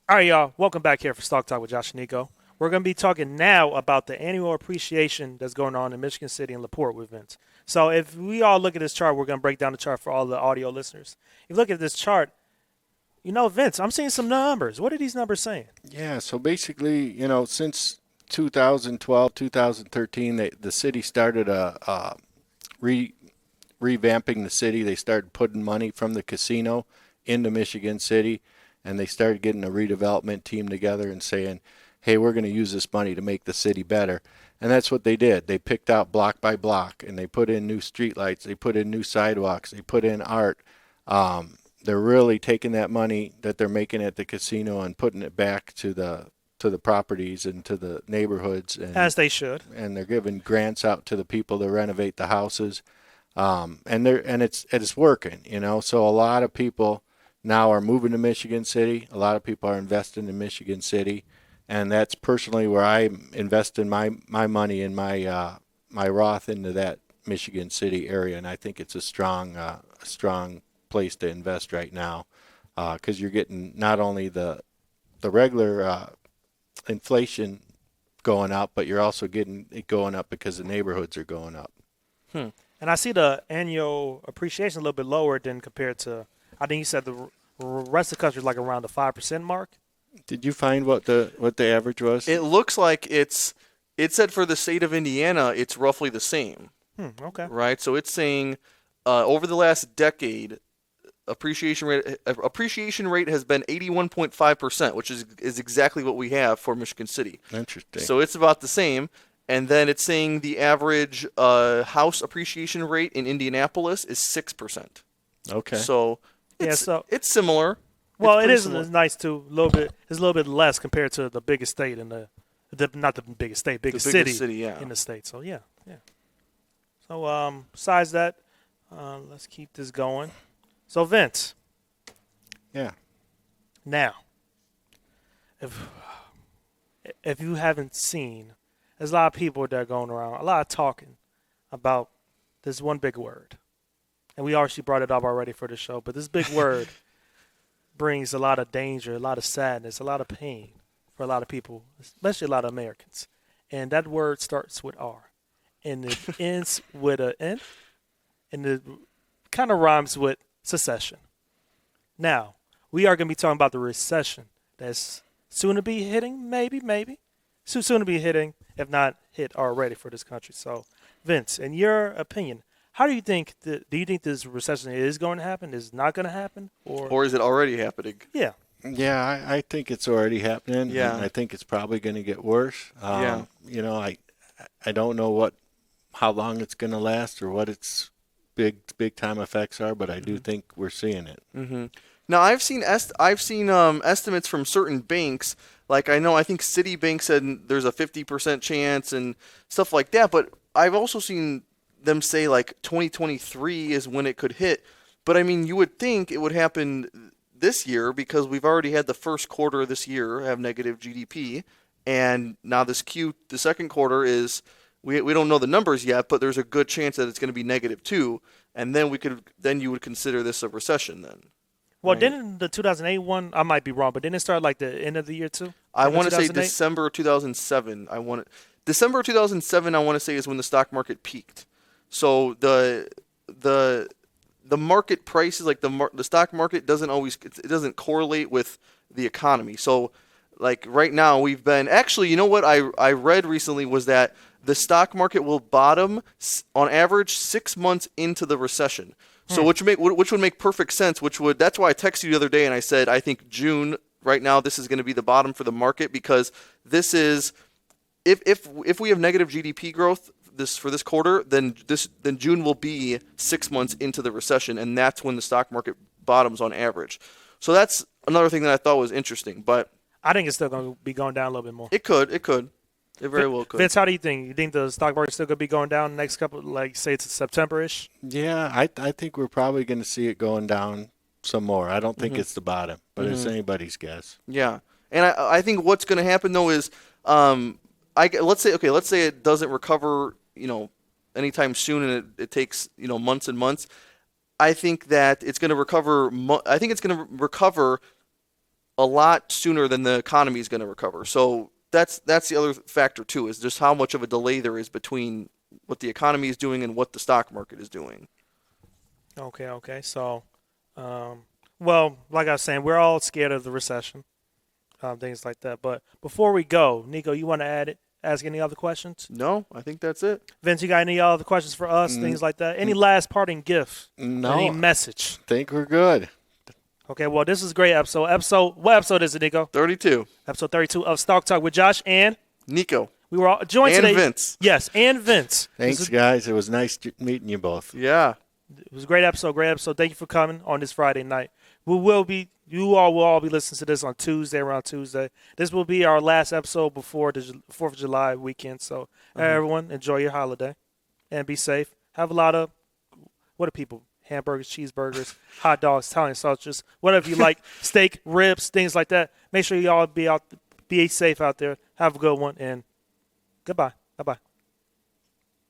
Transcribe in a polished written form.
All right, y'all. Welcome back here for Stock Talk with Josh and Niko. We're going to be talking now about the annual appreciation that's going on in Michigan City and LaPorte with Vince. So if we all look at this chart, we're going to break down the chart for all the audio listeners. If you look at this chart, Vince, I'm seeing some numbers. What are these numbers saying? Yeah, so basically, since 2012, 2013, the city started revamping the city. They started putting money from the casino into Michigan City, and they started getting a redevelopment team together and saying, hey, we're going to use this money to make the city better. And that's what they did. They picked out block by block, and they put in new streetlights. They put in new sidewalks. They put in art. They're really taking that money that they're making at the casino and putting it back to the properties and to the neighborhoods, As they should. and they're giving grants out to the people to renovate the houses, and it's working. So a lot of people now are moving to Michigan City. A lot of people are investing in Michigan City, and that's personally where I invest in my money and my Roth into that Michigan City area, and I think it's a strong place to invest right now, because you're getting not only the regular inflation going up, but you're also getting it going up because the neighborhoods are going up. And I see the annual appreciation a little bit lower than compared to, I think you said the rest of the country is like around the 5% mark. Did you find what the average was? It looks like it said for the state of Indiana, it's roughly the same, Okay. right? So it's saying over the last decade, appreciation rate has been 81.5%, which is exactly what we have for Michigan City. Interesting. So it's about the same. And then it's saying the average house appreciation rate in Indianapolis is 6%. Okay. So it's similar. Well, It's it pretty is similar. nice too. A little bit. It's a little bit less compared to the biggest state in not the biggest state, biggest biggest city, yeah. in the state. So yeah. So besides that, let's keep this going. So Vince, Yeah. now, if you haven't seen, there's a lot of people that are going around, a lot of talking about this one big word, and we actually brought it up already for the show. But this big word brings a lot of danger, a lot of sadness, a lot of pain for a lot of people, especially a lot of Americans. And that word starts with R, and it ends with an N, and it kind of rhymes with secession. Now, we are going to be talking about the recession that's soon to be hitting, maybe, soon to be hitting, if not hit already for this country. So, Vince, in your opinion, how do you think do you think this recession is going to happen? Is it not going to happen? Or is it already happening? Yeah. Yeah, I think it's already happening. Yeah. And I think it's probably going to get worse. Yeah. I don't know how long it's going to last or what its big time effects are, but I do think we're seeing it. Mm-hmm. Now I've seen estimates from certain banks. Like I think Citibank said there's a 50% chance and stuff like that. But I've also seen them say like 2023 is when it could hit. But I mean, you would think it would happen this year because we've already had the first quarter of this year have negative GDP, and now the second quarter is. We don't know the numbers yet, but there's a good chance that it's going to be negative too, and then you would consider this a recession then. Well, Right. didn't the 2008 one, I might be wrong, but didn't it start like the end of the year too? I Like the want to say 2008? December 2007. December 2007. I want to say is when the stock market peaked. So the market prices, like the stock market it doesn't correlate with the economy. So like right now we've been actually, you know what I read recently was that the stock market will bottom on average 6 months into the recession. So which would make perfect sense. That's why I texted you the other day and I said I think June right now this is going to be the bottom for the market because this is if we have negative GDP growth for this quarter, then June will be 6 months into the recession, and that's when the stock market bottoms on average. So that's another thing that I thought was interesting, but I think it's still going to be going down a little bit more. it could. It very well could. Vince, how do you think? You think the stock market's still going to be going down the next couple, like say it's September-ish? Yeah, I think we're probably going to see it going down some more. I don't think it's the bottom, but it's anybody's guess. Yeah, and I think what's going to happen though is, let's say it doesn't recover, anytime soon, and it takes months and months. I think that it's going to recover. I think it's going to recover a lot sooner than the economy is going to recover. So that's the other factor too, is just how much of a delay there is between what the economy is doing and what the stock market is doing. Okay. So, well, like I was saying, we're all scared of the recession, things like that. But before we go, Niko, you want to ask any other questions? No, I think that's it. Vince, you got any other questions for us, things like that? Any last parting gift? No. Any message? Think we're good. Okay, well, this is a great episode. What episode is it, Niko? 32. Episode 32 of Stock Talk with Josh and Niko. we were all joined And today. Vince. Yes, and Vince. Thanks, guys. It was nice meeting you both. Yeah. It was a great episode. Thank you for coming on this Friday night. You all will all be listening to this on Tuesday, around Tuesday. This will be our last episode before the 4th of July weekend. So everyone, enjoy your holiday and be safe. Have a lot of, what are people? Hamburgers, cheeseburgers, hot dogs, Italian sausages, whatever you like, steak, ribs, things like that. Make sure you all be safe out there. Have a good one, and goodbye. Bye-bye.